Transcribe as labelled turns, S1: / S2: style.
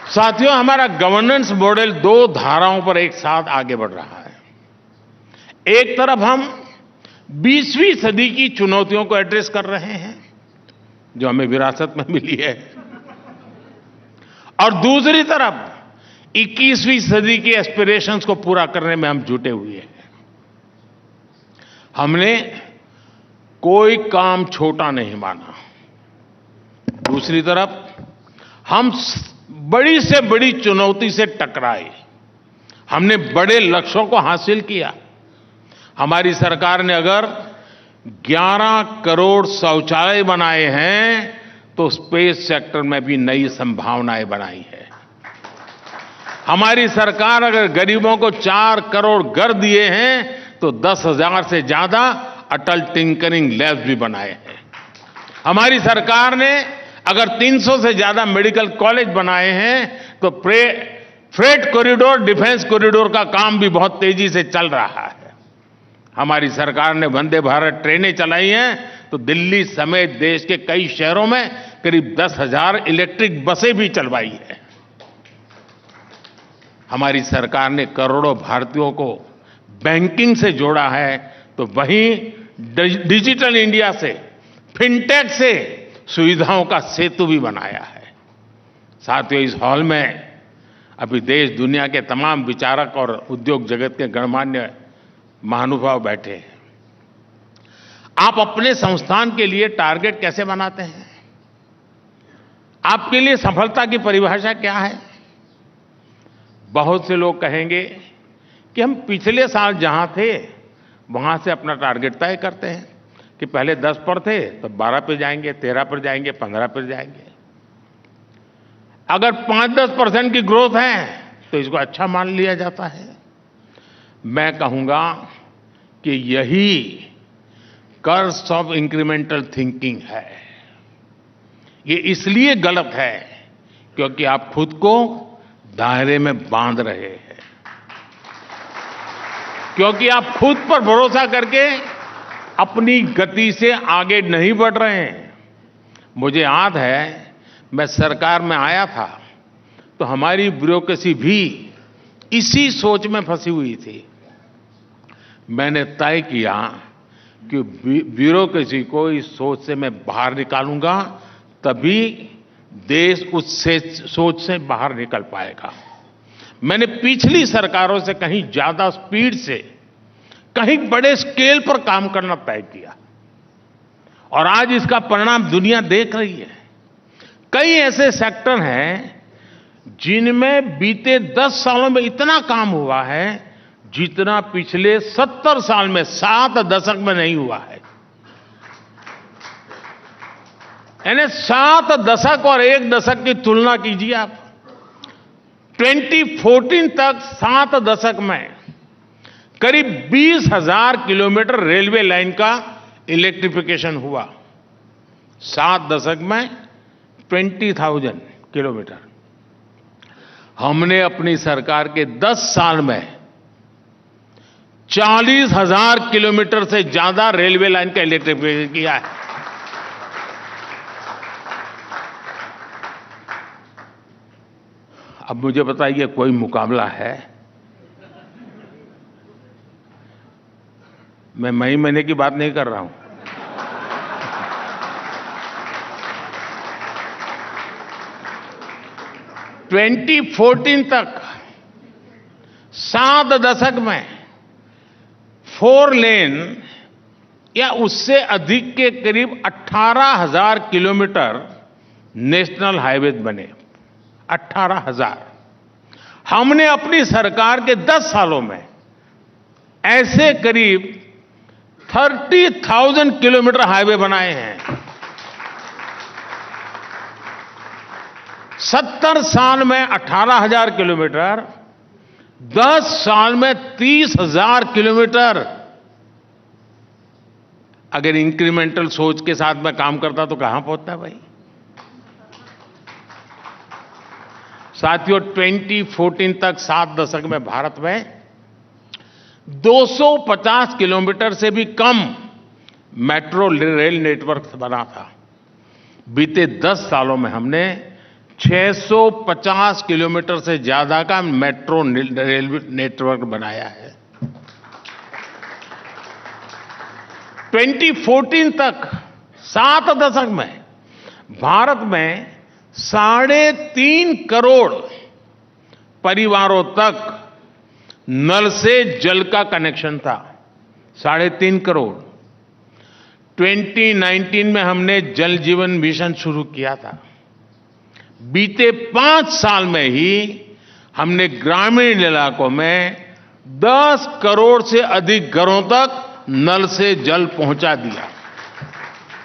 S1: साथियों, हमारा governance model दो धाराओं पर एक साथ आगे बढ़ रहा है। एक तरफ हम 20वीं सदी की चुनौतियों को एड्रेस कर रहे हैं जो हमें विरासत में मिली है, और दूसरी तरफ 21वीं सदी की एस्पिरेशंस को पूरा करने में हम जुटे हुए हैं। हमने कोई काम छोटा नहीं माना। दूसरी तरफ हम बड़ी से बड़ी चुनौती से टकराए। हमने बड़े लक्ष्यों को हासिल किया। हमारी सरकार ने अगर 11 करोड़ शौचालय बनाए हैं तो स्पेस सेक्टर में भी नई संभावनाएं बनाई है। हमारी सरकार अगर गरीबों को 4 करोड़ घर दिए हैं तो 10,000 से ज्यादा अटल टिंकरिंग लैब्स भी बनाए हैं। हमारी सरकार ने अगर 300 से ज्यादा मेडिकल कॉलेज बनाए हैं तो फ्रेट कॉरिडोर, डिफेंस कॉरिडोर का काम भी बहुत तेजी से चल रहा है। हमारी सरकार ने वंदे भारत ट्रेनें चलाई हैं तो दिल्ली समेत देश के कई शहरों में करीब 10,000 इलेक्ट्रिक बसें भी चलवाई है। हमारी सरकार ने करोड़ों भारतीयों को बैंकिंग से जोड़ा है तो वहीं डिजिटल इंडिया से, फिनटेक से सुविधाओं का सेतु भी बनाया है। साथियों, इस हॉल में अभी देश दुनिया के तमाम विचारक और उद्योग जगत के गणमान्य महानुभाव बैठे हैं। आप अपने संस्थान के लिए टारगेट कैसे बनाते हैं? आपके लिए सफलता की परिभाषा क्या है? बहुत से लोग कहेंगे कि हम पिछले साल जहां थे वहां से अपना टारगेट तय करते हैं कि पहले 10 पर थे तो 12 पर जाएंगे, 13 पर जाएंगे, 15 पर जाएंगे। अगर 5-10% की ग्रोथ है तो इसको अच्छा मान लिया जाता है। मैं कहूंगा कि यही कर्स ऑफ इंक्रीमेंटल थिंकिंग है। ये इसलिए गलत है क्योंकि आप खुद को दायरे में बांध रहे हैं, क्योंकि आप खुद पर भरोसा करके अपनी गति से आगे नहीं बढ़ रहे हैं। मुझे याद है, मैं सरकार में आया था तो हमारी ब्यूरोक्रेसी भी इसी सोच में फंसी हुई थी। मैंने तय किया कि ब्यूरोक्रेसी को इस सोच से मैं बाहर निकालूंगा, तभी देश उस सोच से बाहर निकल पाएगा। मैंने पिछली सरकारों से कहीं ज्यादा स्पीड से, कहीं बड़े स्केल पर काम करना तय किया और आज इसका परिणाम दुनिया देख रही है। कई ऐसे सेक्टर हैं जिनमें बीते 10 सालों में इतना काम हुआ है जितना पिछले 70 साल में, 7 दशक में नहीं हुआ है। यानी 7 दशक और 1 दशक की तुलना कीजिए आप। 2014 तक 7 दशक में करीब 20,000 किलोमीटर रेलवे लाइन का इलेक्ट्रिफिकेशन हुआ। 7 दशक में 20,000 किलोमीटर। हमने अपनी सरकार के 10 साल में 40,000 किलोमीटर से ज्यादा रेलवे लाइन का इलेक्ट्रिफिकेशन किया है। अब मुझे बताइए, कोई मुकाबला है? मैं मई महीने की बात नहीं कर रहा हूं। ट्वेंटी 2014 तक 7 दशक में 4 लेन या उससे अधिक के करीब 18,000 किलोमीटर नेशनल हाईवे बने। 18,000। हमने अपनी सरकार के 10 सालों में ऐसे करीब 30,000 किलोमीटर हाईवे बनाए हैं। 70 साल में 18,000 किलोमीटर, 10 साल में 30,000 किलोमीटर। अगर इंक्रीमेंटल सोच के साथ में काम करता तो कहां पहुंचता भाई? साथियों, 2014 तक 7 दशक में भारत में 250 किलोमीटर से भी कम मेट्रो रेल नेटवर्क बना था। बीते 10 सालों में हमने 650 किलोमीटर से ज्यादा का मेट्रो रेलवे नेटवर्क बनाया है। 2014 तक 7 दशक में भारत में 3.5 करोड़ परिवारों तक नल से जल का कनेक्शन था। 3.5 करोड़। 2019 में हमने जल जीवन मिशन शुरू किया था। बीते 5 साल में ही हमने ग्रामीण इलाकों में 10 करोड़ से अधिक घरों तक नल से जल पहुंचा दिया।